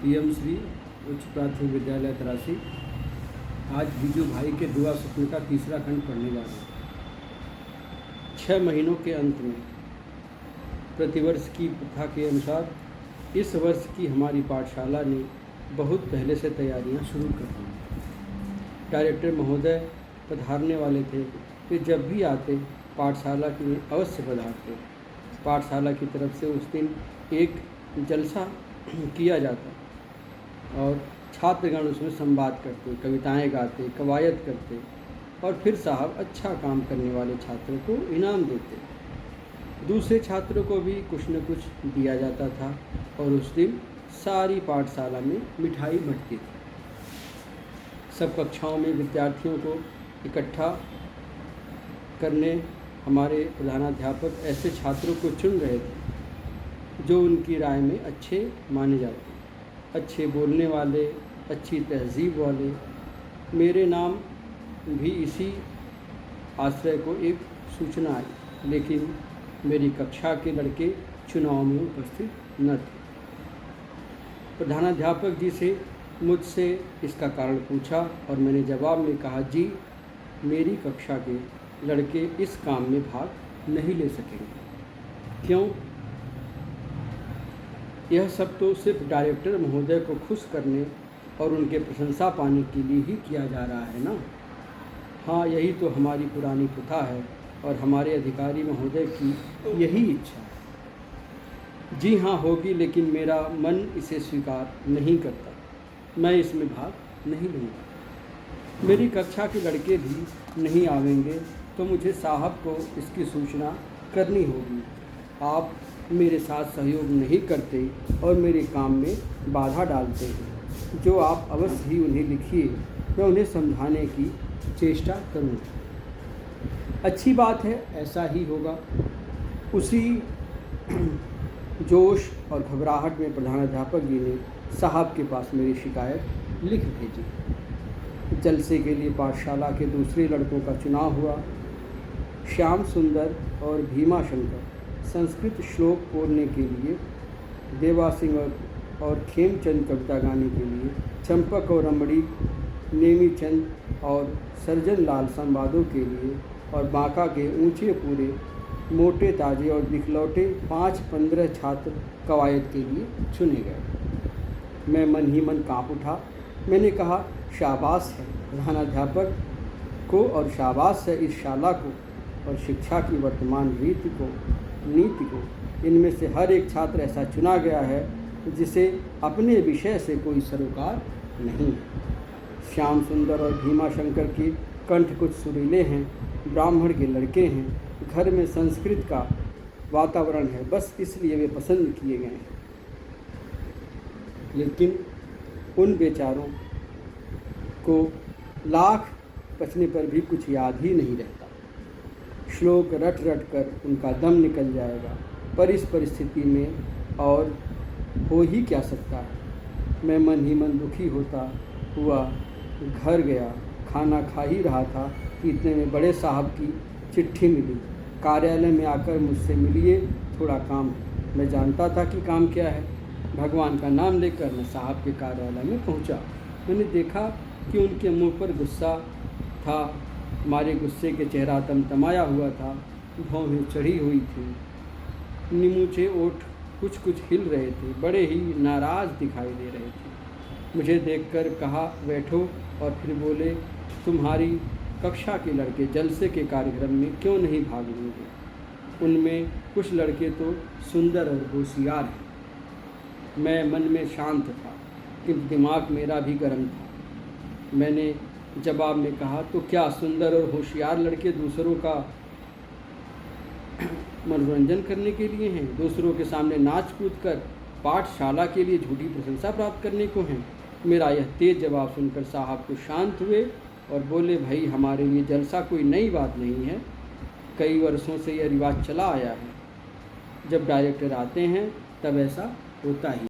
PM Shri उच्च प्राथमिक विद्यालय तरासी। आज बीजू भाई के दुआ स्वप्न का तीसरा खंड पढ़ने जा रहे हैं। 6 महीनों के अंत में प्रतिवर्ष की प्रथा के अनुसार इस वर्ष की हमारी पाठशाला ने बहुत पहले से तैयारियां शुरू कर दी। डायरेक्टर महोदय पधारने वाले थे। वे जब भी आते पाठशाला के लिए अवश्य पधारते। पाठशाला की तरफ से उस दिन एक जलसा किया जाता और छात्रगण उसमें संवाद करते, कविताएं गाते, कवायद करते और फिर साहब अच्छा काम करने वाले छात्रों को इनाम देते। दूसरे छात्रों को भी कुछ न कुछ दिया जाता था और उस दिन सारी पाठशाला में मिठाई बंटती थी। सब कक्षाओं में विद्यार्थियों को इकट्ठा करने हमारे प्रधानाध्यापक ऐसे छात्रों को चुन रहे थे जो उनकी राय में अच्छे माने जाते, अच्छे बोलने वाले, अच्छी तहजीब वाले। मेरे नाम भी इसी आश्रय को एक सूचना आई, लेकिन मेरी कक्षा के लड़के चुनाव में उपस्थित न थे। प्रधानाध्यापक जी से मुझसे इसका कारण पूछा और मैंने जवाब में कहा, जी मेरी कक्षा के लड़के इस काम में भाग नहीं ले सकेंगे। क्यों? यह सब तो सिर्फ डायरेक्टर महोदय को खुश करने और उनके प्रशंसा पाने के लिए ही किया जा रहा है ना। हाँ, यही तो हमारी पुरानी प्रथा है और हमारे अधिकारी महोदय की यही इच्छा है। जी हाँ होगी, लेकिन मेरा मन इसे स्वीकार नहीं करता। मैं इसमें भाग नहीं लूँगा। मेरी कक्षा के लड़के भी नहीं आवेंगे तो मुझे साहब को इसकी सूचना करनी होगी। आप मेरे साथ सहयोग नहीं करते और मेरे काम में बाधा डालते हैं। जो आप अवश्य ही उन्हें लिखिए, मैं उन्हें समझाने की चेष्टा करूँगा। अच्छी बात है, ऐसा ही होगा। उसी जोश और घबराहट में प्रधानाध्यापक जी ने साहब के पास मेरी शिकायत लिख भेजी। जलसे के लिए पाठशाला के दूसरे लड़कों का चुनाव हुआ। श्याम सुंदर और भीमा शंकर संस्कृत श्लोक बोलने के लिए, देवा सिंह और खेमचंद कविता गाने के लिए, चंपक और रमड़ी नेमीचंद और सर्जन लाल संवादों के लिए और बांका के ऊंचे पूरे मोटे ताजे और दिखलौटे 5-15 छात्र कवायद के लिए चुने गए। मैं मन ही मन काँप उठा। मैंने कहा, शाबाश है प्रधानाध्यापक को और शाबाश है इस शाला को और शिक्षा की वर्तमान नीति को। इनमें से हर एक छात्र ऐसा चुना गया है जिसे अपने विषय से कोई सरोकार नहीं। श्याम सुंदर और भीमा शंकर के कंठ कुछ सुरीले हैं, ब्राह्मण के लड़के हैं, घर में संस्कृत का वातावरण है, बस इसलिए वे पसंद किए गए हैं। लेकिन उन बेचारों को लाख बचने पर भी कुछ याद ही नहीं रहता। श्लोक रट रट कर उनका दम निकल जाएगा, पर इस परिस्थिति में और हो ही क्या सकता है। मैं मन ही मन दुखी होता हुआ घर गया। खाना खा ही रहा था कि इतने में बड़े साहब की चिट्ठी मिली। कार्यालय में आकर मुझसे मिलिए, थोड़ा काम है। मैं जानता था कि काम क्या है। भगवान का नाम लेकर मैं साहब के कार्यालय में पहुंचा। मैंने देखा कि उनके मुंह पर गुस्सा था। हमारे गुस्से के चेहरा तमतमाया हुआ था, भौहें चढ़ी हुई थी, निमूचे ओठ कुछ कुछ हिल रहे थे, बड़े ही नाराज़ दिखाई दे रहे थे। मुझे देखकर कहा, बैठो, और फिर बोले, तुम्हारी कक्षा के लड़के जलसे के कार्यक्रम में क्यों नहीं भाग लेंगे? उनमें कुछ लड़के तो सुंदर और होशियार हैं। मैं मन में शांत था, किंतु दिमाग मेरा भी गर्म था। मैंने जवाब में कहा, तो क्या सुंदर और होशियार लड़के दूसरों का मनोरंजन करने के लिए हैं? दूसरों के सामने नाच कूद कर पाठशाला के लिए झूठी प्रशंसा प्राप्त करने को हैं? मेरा यह तेज जवाब सुनकर साहब को शांत हुए और बोले, भाई हमारे लिए जलसा कोई नई बात नहीं है। कई वर्षों से यह रिवाज चला आया है। जब डायरेक्टर आते हैं तब ऐसा होता ही